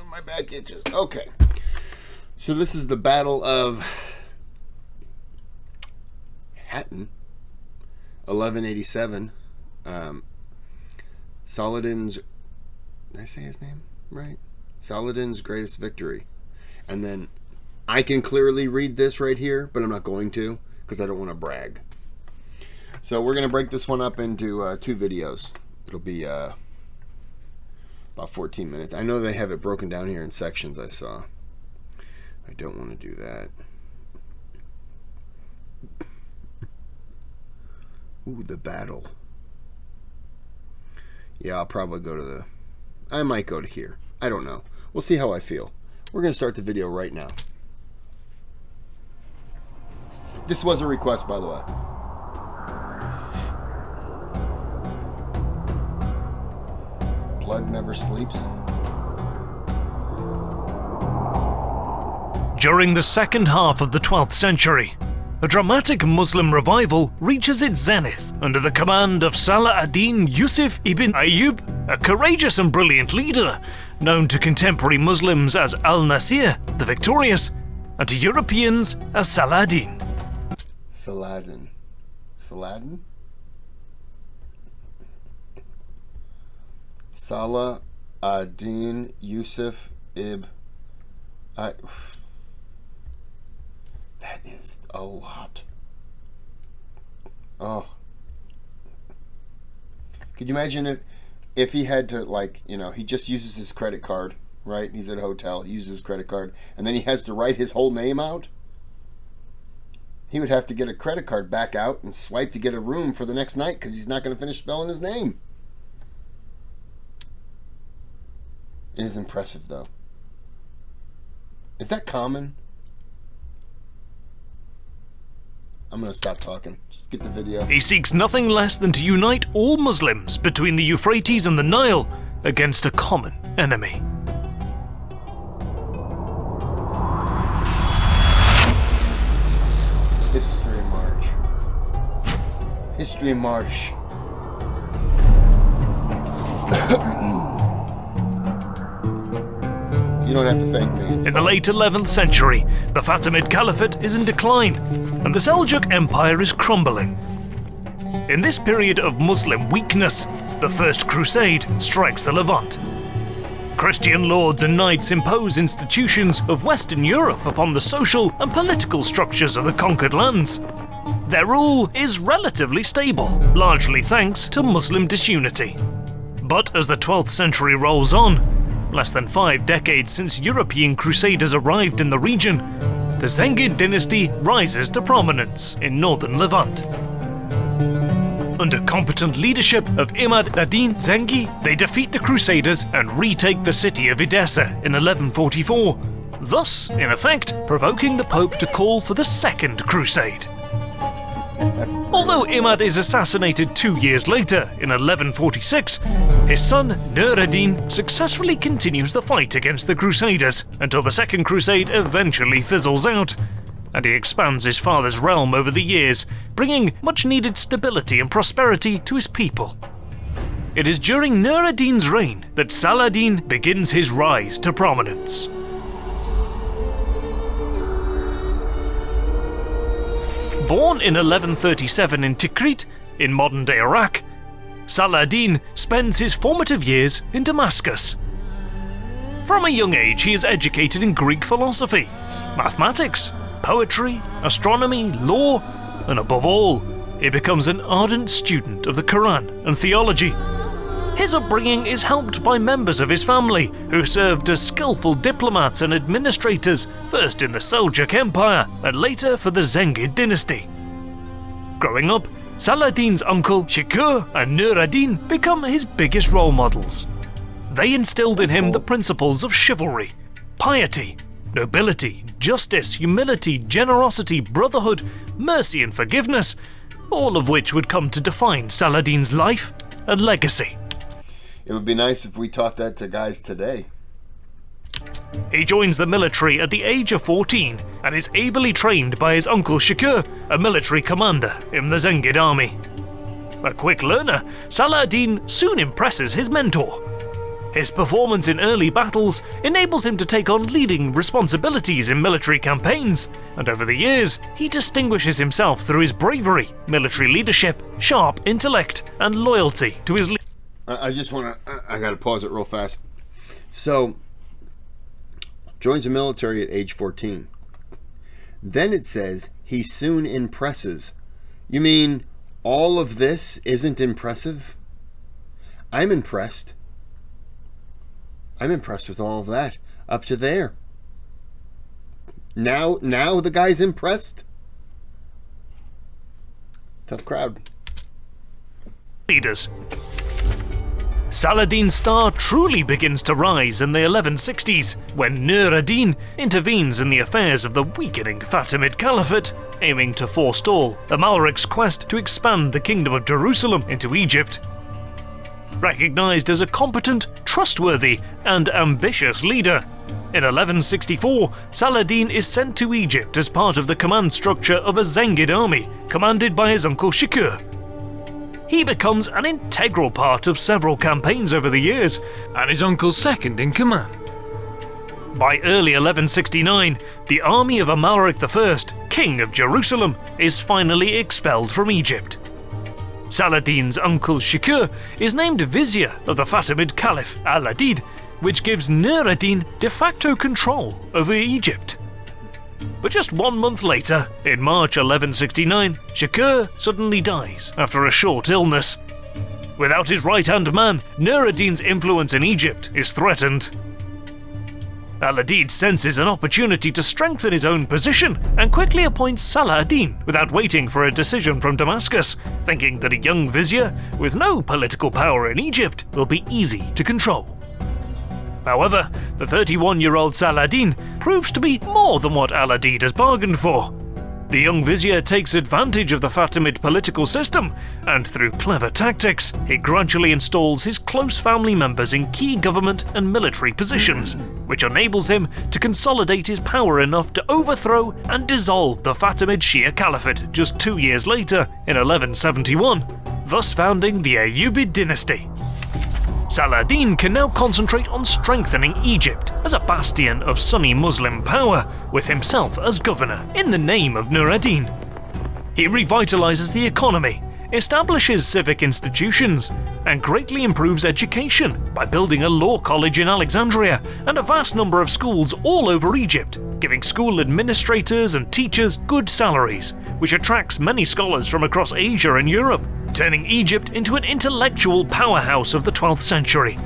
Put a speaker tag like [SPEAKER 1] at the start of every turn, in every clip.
[SPEAKER 1] My back itches. Okay. So this is the Battle of Hattin, 1187. Saladin's... Did I say his name right? Saladin's greatest victory. And then I can clearly read this right here, but I'm not going to because I don't want to brag. So we're going to break this one up into 2 videos. It'll be about 14 minutes. I know they have it broken down here in sections I saw. I don't want to do that. Ooh, the battle. Yeah, I'll probably go to the... I might go to here. I don't know. We'll see how I feel. We're going to start the video right now. This was a request, by the way. Blood never sleeps.
[SPEAKER 2] During the second half of the 12th century, a dramatic Muslim revival reaches its zenith under the command of Saladin Yusuf ibn Ayyub, a courageous and brilliant leader, known to contemporary Muslims as Al-Nasir, the Victorious, and to Europeans as Saladin.
[SPEAKER 1] Saladin. Saladin? Saladin Yusuf ibn Ayyub. That is a lot. Oh. Could you imagine if he had to, like, you know, he just uses his credit card, right? He's at a hotel, he uses his credit card, and then he has to write his whole name out? He would have to get a credit card back out and swipe to get a room for the next night because he's not going to finish spelling his name. It is impressive, though. Is that common? I'm going to stop talking. Just get the video.
[SPEAKER 2] He seeks nothing less than to unite all Muslims between the Euphrates and the Nile against a common enemy.
[SPEAKER 1] HistoryMarche. HistoryMarche. You don't have to thank me.
[SPEAKER 2] In the late 11th century, the Fatimid Caliphate is in decline, and the Seljuk Empire is crumbling. In this period of Muslim weakness, the First Crusade strikes the Levant. Christian lords and knights impose institutions of Western Europe upon the social and political structures of the conquered lands. Their rule is relatively stable, largely thanks to Muslim disunity. But as the 12th century rolls on, less than 5 decades since European Crusaders arrived in the region, the Zengid dynasty rises to prominence in northern Levant. Under competent leadership of Imad ad-Din Zengi, they defeat the Crusaders and retake the city of Edessa in 1144, thus, in effect, provoking the Pope to call for the Second Crusade. Although Imad is assassinated 2 years later, in 1146, his son Nur ad-Din successfully continues the fight against the Crusaders until the Second Crusade eventually fizzles out, and he expands his father's realm over the years, bringing much-needed stability and prosperity to his people. It is during Nur ad-Din's reign that Saladin begins his rise to prominence. Born in 1137 in Tikrit, in modern-day Iraq, Saladin spends his formative years in Damascus. From a young age, he is educated in Greek philosophy, mathematics, poetry, astronomy, law, and above all, he becomes an ardent student of the Quran and theology. His upbringing is helped by members of his family, who served as skillful diplomats and administrators, first in the Seljuk Empire and later for the Zengid dynasty. Growing up, Saladin's uncle Shapur and Nur ad-Din become his biggest role models. They instilled in him the principles of chivalry, piety, nobility, justice, humility, generosity, brotherhood, mercy and forgiveness, all of which would come to define Saladin's life and legacy.
[SPEAKER 1] It would be nice if we taught that to guys today.
[SPEAKER 2] He joins the military at the age of 14 and is ably trained by his uncle Shapur, a military commander in the Zengid army. A quick learner, Saladin soon impresses his mentor. His performance in early battles enables him to take on leading responsibilities in military campaigns, and over the years, he distinguishes himself through his bravery, military leadership, sharp intellect, and loyalty to his
[SPEAKER 1] I gotta pause it real fast. So, joins the military at age 14. Then it says, he soon impresses. You mean all of this isn't impressive? I'm impressed. I'm impressed with all of that. Up to there. Now the guy's impressed? Tough crowd.
[SPEAKER 2] leaders. Saladin's star truly begins to rise in the 1160s, when Nur ad-Din intervenes in the affairs of the weakening Fatimid Caliphate, aiming to forestall Amalric's quest to expand the Kingdom of Jerusalem into Egypt. Recognized as a competent, trustworthy, and ambitious leader, in 1164, Saladin is sent to Egypt as part of the command structure of a Zengid army, commanded by his uncle Shakur. He becomes an integral part of several campaigns over the years, and his uncle's second in command. By early 1169, the army of Amalric I, King of Jerusalem, is finally expelled from Egypt. Saladin's uncle Shakur is named vizier of the Fatimid Caliph Al-Adid, which gives Nur ad-Din de facto control over Egypt. But just 1 month later, in March 1169, Shakur suddenly dies after a short illness. Without his right-hand man, Nur ad-Din's influence in Egypt is threatened. Al-Adid senses an opportunity to strengthen his own position and quickly appoints Saladin without waiting for a decision from Damascus, thinking that a young vizier with no political power in Egypt will be easy to control. However, the 31-year-old Saladin proves to be more than what Al-Adid has bargained for. The young vizier takes advantage of the Fatimid political system, and through clever tactics, he gradually installs his close family members in key government and military positions, which enables him to consolidate his power enough to overthrow and dissolve the Fatimid Shia Caliphate just 2 years later, in 1171, thus founding the Ayyubid dynasty. Saladin can now concentrate on strengthening Egypt as a bastion of Sunni Muslim power, with himself as governor in the name of Nur ad-Din. He revitalizes the economy, establishes civic institutions, and greatly improves education by building a law college in Alexandria and a vast number of schools all over Egypt, giving school administrators and teachers good salaries, which attracts many scholars from across Asia and Europe, turning Egypt into an intellectual powerhouse of the 12th century.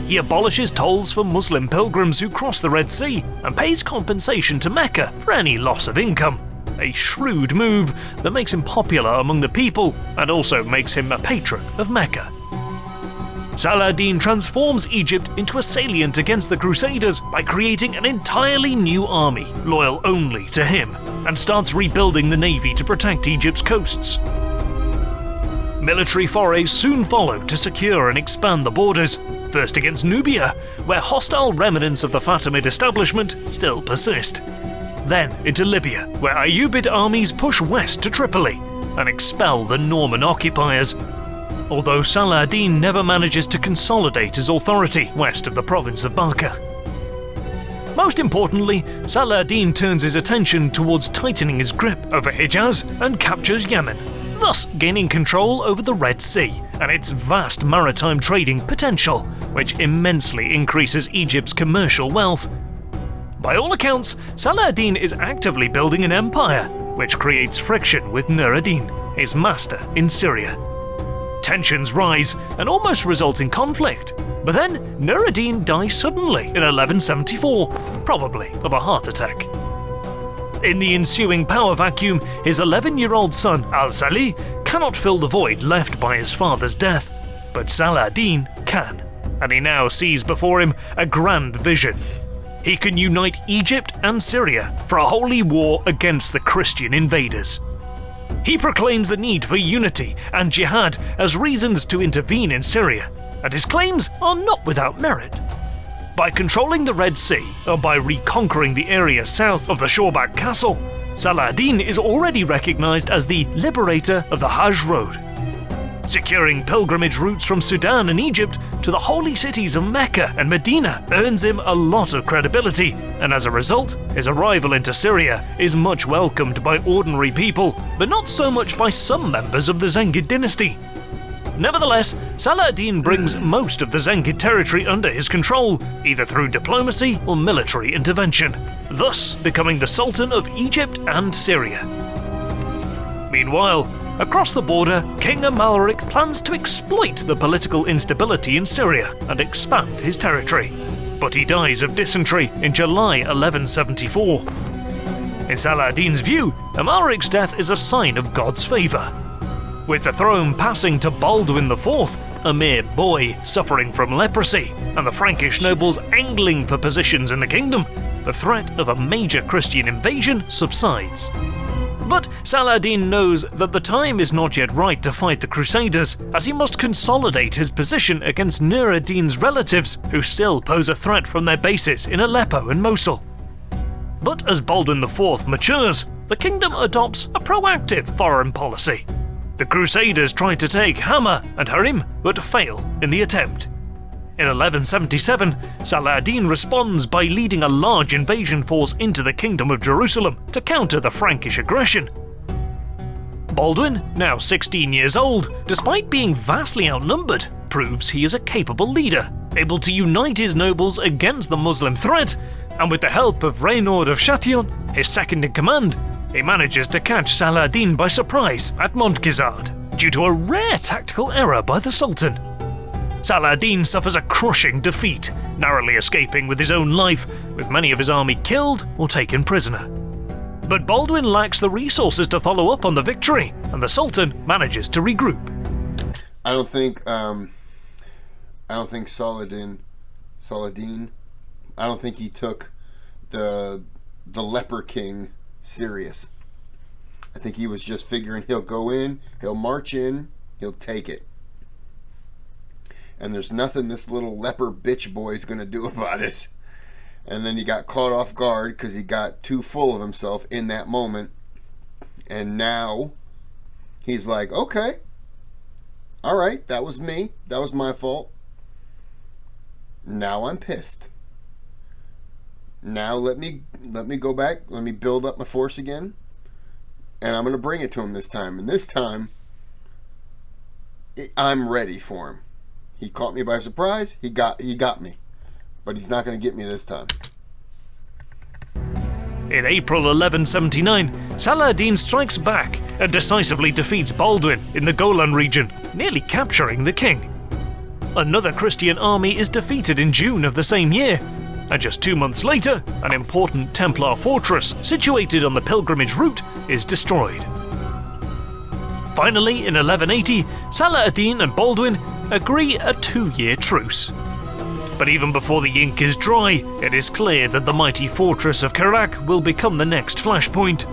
[SPEAKER 2] He abolishes tolls for Muslim pilgrims who cross the Red Sea and pays compensation to Mecca for any loss of income, a shrewd move that makes him popular among the people and also makes him a patron of Mecca. Saladin transforms Egypt into a salient against the Crusaders by creating an entirely new army, loyal only to him, and starts rebuilding the navy to protect Egypt's coasts. Military forays soon follow to secure and expand the borders, first against Nubia, where hostile remnants of the Fatimid establishment still persist. Then into Libya, where Ayyubid armies push west to Tripoli and expel the Norman occupiers, although Saladin never manages to consolidate his authority west of the province of Barca. Most importantly, Saladin turns his attention towards tightening his grip over Hijaz and captures Yemen, thus gaining control over the Red Sea and its vast maritime trading potential, which immensely increases Egypt's commercial wealth. By all accounts, Saladin is actively building an empire, which creates friction with Nur ad-Din, his master in Syria. Tensions rise and almost result in conflict, but then Nur ad-Din dies suddenly in 1174, probably of a heart attack. In the ensuing power vacuum, his 11-year-old son Al-Salih cannot fill the void left by his father's death, but Saladin can, and he now sees before him a grand vision. He can unite Egypt and Syria for a holy war against the Christian invaders. He proclaims the need for unity and jihad as reasons to intervene in Syria, and his claims are not without merit. By controlling the Red Sea, or by reconquering the area south of the Shorbak Castle, Saladin is already recognized as the liberator of the Hajj Road. Securing pilgrimage routes from Sudan and Egypt to the holy cities of Mecca and Medina earns him a lot of credibility, and as a result, his arrival into Syria is much welcomed by ordinary people, but not so much by some members of the Zengid dynasty. Nevertheless, Saladin brings most of the Zengid territory under his control, either through diplomacy or military intervention, thus becoming the Sultan of Egypt and Syria. Meanwhile, across the border, King Amalric plans to exploit the political instability in Syria and expand his territory. But he dies of dysentery in July 1174. In Saladin's view, Amalric's death is a sign of God's favour. With the throne passing to Baldwin IV, a mere boy suffering from leprosy, and the Frankish nobles angling for positions in the kingdom, the threat of a major Christian invasion subsides. But Saladin knows that the time is not yet right to fight the Crusaders, as he must consolidate his position against Nur ad-Din's relatives, who still pose a threat from their bases in Aleppo and Mosul. But as Baldwin IV matures, the kingdom adopts a proactive foreign policy. The Crusaders tried to take Hama and Harim, but fail in the attempt. In 1177, Saladin responds by leading a large invasion force into the Kingdom of Jerusalem to counter the Frankish aggression. Baldwin, now 16 years old, despite being vastly outnumbered, proves he is a capable leader, able to unite his nobles against the Muslim threat, and with the help of Reynaud of Chatillon, his second-in-command, he manages to catch Saladin by surprise at Montgizard, due to a rare tactical error by the Sultan. Saladin suffers a crushing defeat, narrowly escaping with his own life, with many of his army killed or taken prisoner. But Baldwin lacks the resources to follow up on the victory, and the Sultan manages to regroup.
[SPEAKER 1] I don't think Saladin, I don't think he took the leper king serious. I think he was just figuring he'll go in, he'll march in, he'll take it. And there's nothing this little leper bitch boy is going to do about it. And then he got caught off guard because he got too full of himself in that moment. And now he's like, okay, all right, that was me. That was my fault. Now I'm pissed. Now let me go back. Let me build up my force again. And I'm going to bring it to him this time. And this time, I'm ready for him. He caught me by surprise. He got me. But he's not going to get me this time.
[SPEAKER 2] In April 1179, Saladin strikes back and decisively defeats Baldwin in the Golan region, nearly capturing the king. Another Christian army is defeated in June of the same year, and just 2 months later, an important Templar fortress situated on the pilgrimage route is destroyed. Finally, in 1180, Saladin and Baldwin agree a 2-year truce. But even before the ink is dry, it is clear that the mighty fortress of Kerak will become the next flashpoint.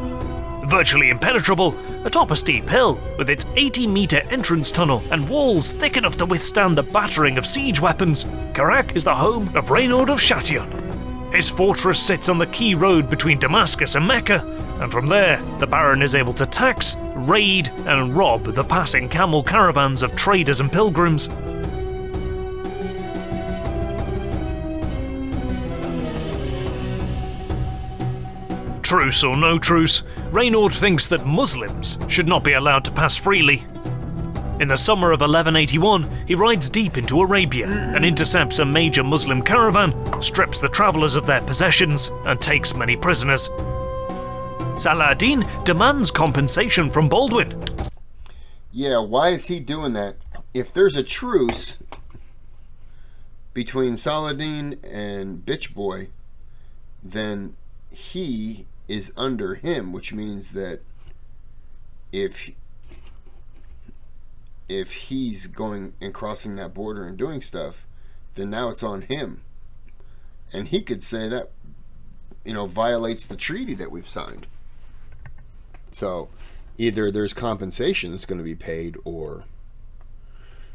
[SPEAKER 2] Virtually impenetrable, atop a steep hill, with its 80-meter entrance tunnel and walls thick enough to withstand the battering of siege weapons, Kerak is the home of Reynaud of Chatillon. His fortress sits on the key road between Damascus and Mecca, and from there, the Baron is able to tax, raid, and rob the passing camel caravans of traders and pilgrims. Truce or no truce, Reynaud thinks that Muslims should not be allowed to pass freely. In the summer of 1181, he rides deep into Arabia and intercepts a major Muslim caravan, strips the travellers of their possessions, and takes many prisoners. Saladin demands compensation from Baldwin.
[SPEAKER 1] Yeah, why is he doing that? If there's a truce between Saladin and Bitch Boy, then he is under him, which means that if he's going and crossing that border and doing stuff, then now it's on him. And he could say that, violates the treaty that we've signed. So either there's compensation that's going to be paid, or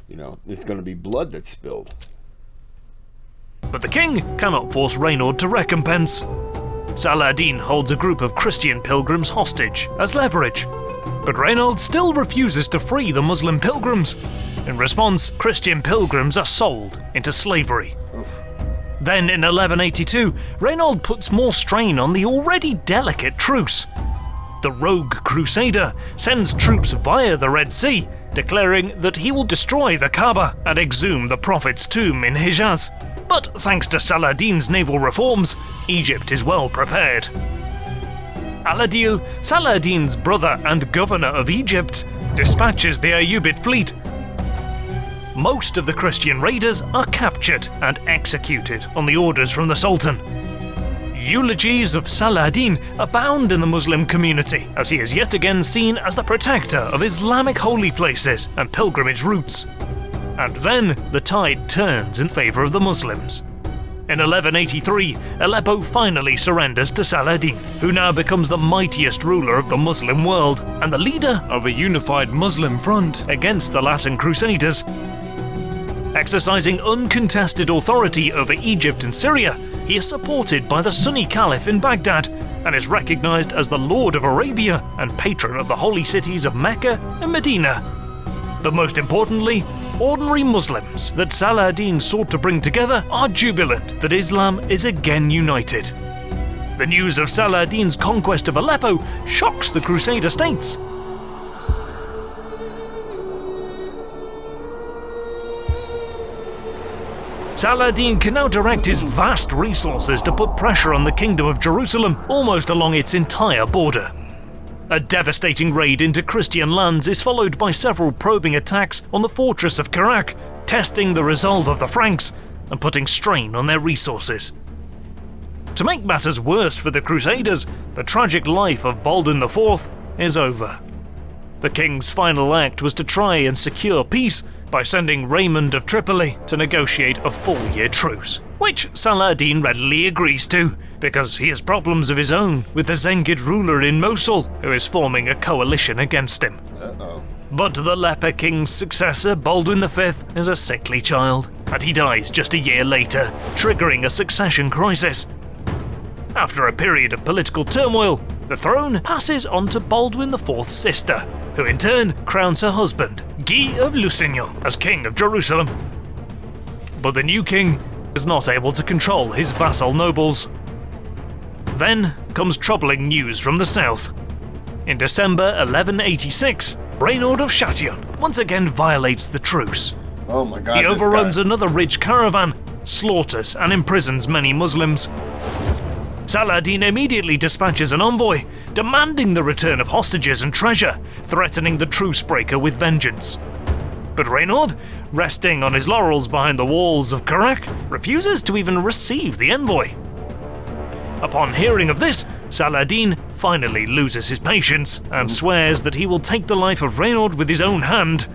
[SPEAKER 1] it's going to be blood that's spilled.
[SPEAKER 2] But the king cannot force Reynaud to recompense. Saladin holds a group of Christian pilgrims hostage as leverage. But Reynold still refuses to free the Muslim pilgrims. In response, Christian pilgrims are sold into slavery. Then in 1182, Reynold puts more strain on the already delicate truce. The rogue crusader sends troops via the Red Sea, declaring that he will destroy the Kaaba and exhume the Prophet's tomb in Hijaz. But thanks to Saladin's naval reforms, Egypt is well prepared. Al-Adil, Saladin's brother and governor of Egypt, dispatches the Ayyubid fleet. Most of the Christian raiders are captured and executed on the orders from the Sultan. Eulogies of Saladin abound in the Muslim community, as he is yet again seen as the protector of Islamic holy places and pilgrimage routes. And then the tide turns in favor of the Muslims. In 1183, Aleppo finally surrenders to Saladin, who now becomes the mightiest ruler of the Muslim world and the leader of a unified Muslim front against the Latin Crusaders. Exercising uncontested authority over Egypt and Syria, he is supported by the Sunni Caliph in Baghdad and is recognized as the Lord of Arabia and patron of the holy cities of Mecca and Medina. But most importantly, ordinary Muslims that Saladin sought to bring together are jubilant that Islam is again united. The news of Saladin's conquest of Aleppo shocks the Crusader states. Saladin can now direct his vast resources to put pressure on the Kingdom of Jerusalem almost along its entire border. A devastating raid into Christian lands is followed by several probing attacks on the fortress of Kerak, testing the resolve of the Franks and putting strain on their resources. To make matters worse for the Crusaders, the tragic life of Baldwin IV is over. The king's final act was to try and secure peace by sending Raymond of Tripoli to negotiate a 4-year truce, which Saladin readily agrees to, because he has problems of his own with the Zengid ruler in Mosul, who is forming a coalition against him. But the leper king's successor, Baldwin V, is a sickly child, and he dies just a year later, triggering a succession crisis. After a period of political turmoil, the throne passes on to Baldwin IV's sister, who in turn crowns her husband, Guy of Lusignan, as king of Jerusalem. But the new king is not able to control his vassal nobles. Then comes troubling news from the south. In December 1186, Reynaud of Chatillon once again violates the truce.
[SPEAKER 1] Oh my God!
[SPEAKER 2] He overruns another rich caravan, slaughters and imprisons many Muslims. Saladin immediately dispatches an envoy, demanding the return of hostages and treasure, threatening the truce breaker with vengeance. But Reynaud, resting on his laurels behind the walls of Kerak, refuses to even receive the envoy. Upon hearing of this, Saladin finally loses his patience and swears that he will take the life of Reynaud with his own hand.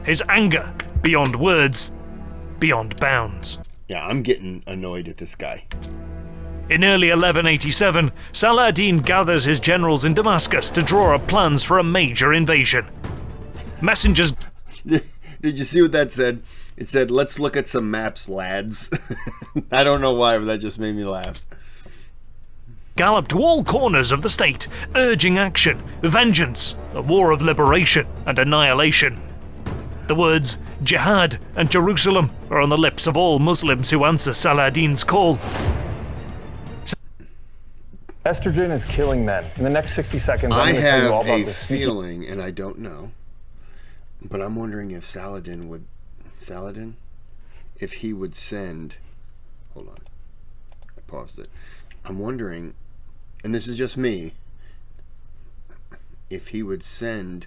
[SPEAKER 2] His anger, beyond words, beyond bounds.
[SPEAKER 1] Yeah, I'm getting annoyed at this guy.
[SPEAKER 2] In early 1187, Saladin gathers his generals in Damascus to draw up plans for a major invasion. Messengers...
[SPEAKER 1] Did you see what that said? It said, "Let's look at some maps, lads." I don't know why, but that just made me laugh.
[SPEAKER 2] Galloped to all corners of the state, urging action, vengeance, a war of liberation and annihilation. The words jihad and Jerusalem are on the lips of all Muslims who answer Saladin's call.
[SPEAKER 3] Estrogen is killing men. In the next 60 seconds, I'm going to tell you all about this.
[SPEAKER 1] I have a feeling, and I don't know, but I'm wondering if Saladin, if he would send, hold on, I paused it. I'm wondering, and this is just me, if he would send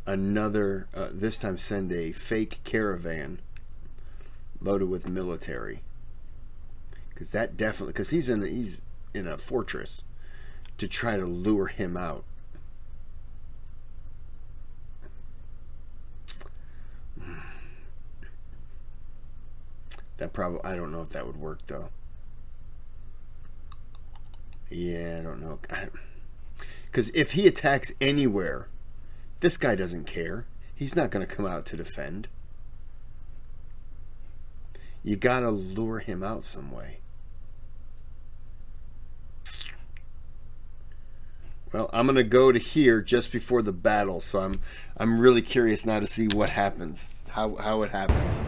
[SPEAKER 1] another, this time send a fake caravan loaded with military. Because that definitely, because he's in a fortress, to try to lure him out. That probably, I don't know if that would work though. Yeah, I don't know. Because if he attacks anywhere, this guy doesn't care. He's not going to come out to defend. You got to lure him out some way. Well, I'm gonna go to here just before the battle, so I'm really curious now to see what happens, how it happens.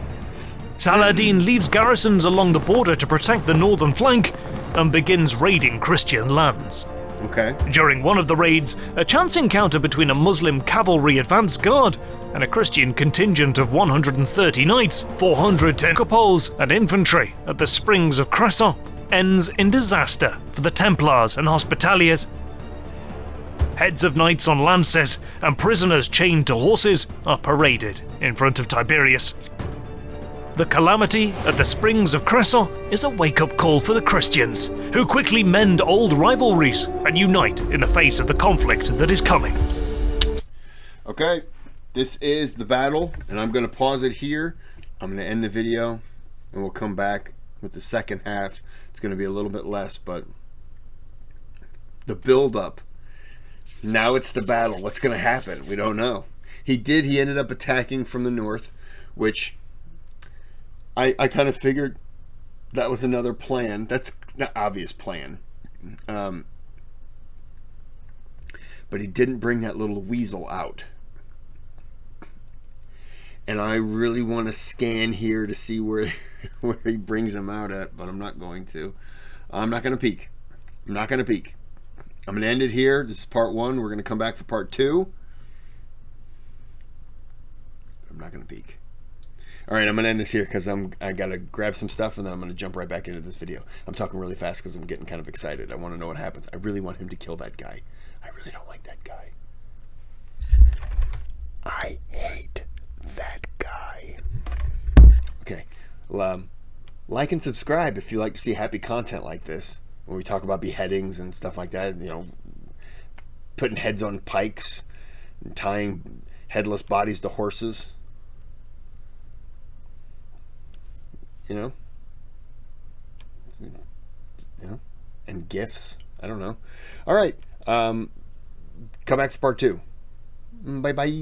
[SPEAKER 2] Saladin leaves garrisons along the border to protect the northern flank and begins raiding Christian lands.
[SPEAKER 1] Okay.
[SPEAKER 2] During one of the raids, a chance encounter between a Muslim cavalry advance guard and a Christian contingent of 130 knights, 410 cupoles, and infantry at the springs of Cresson ends in disaster for the Templars and Hospitaliers. Heads of knights on lances and prisoners chained to horses are paraded in front of Tiberius. The calamity at the springs of Cresson is a wake-up call for the Christians, who quickly mend old rivalries and unite in the face of the conflict that is coming.
[SPEAKER 1] Okay, this is the battle, and I'm going to pause it here. I'm going to end the video, and we'll come back with the second half. It's going to be a little bit less, but the build-up. Now it's the battle. What's going to happen? We don't know. He ended up attacking from the north, which I kind of figured that was another plan. That's an obvious plan. But he didn't bring that little weasel out. And I really want to scan here to see where he brings him out at, but I'm not going to. I'm not going to peek. I'm not going to peek. I'm going to end it here. This is part 1. We're going to come back for part 2. I'm not going to peek. All right, I'm going to end this here because I got to grab some stuff, and then I'm going to jump right back into this video. I'm talking really fast because I'm getting kind of excited. I want to know what happens. I really want him to kill that guy. I really don't like that guy. I hate that guy. Okay. Well, like and subscribe if you like to see happy content like this, when we talk about beheadings and stuff like that, you know, putting heads on pikes and tying headless bodies to horses. You know, and gifts. I don't know. All right, come back for part 2. Bye bye.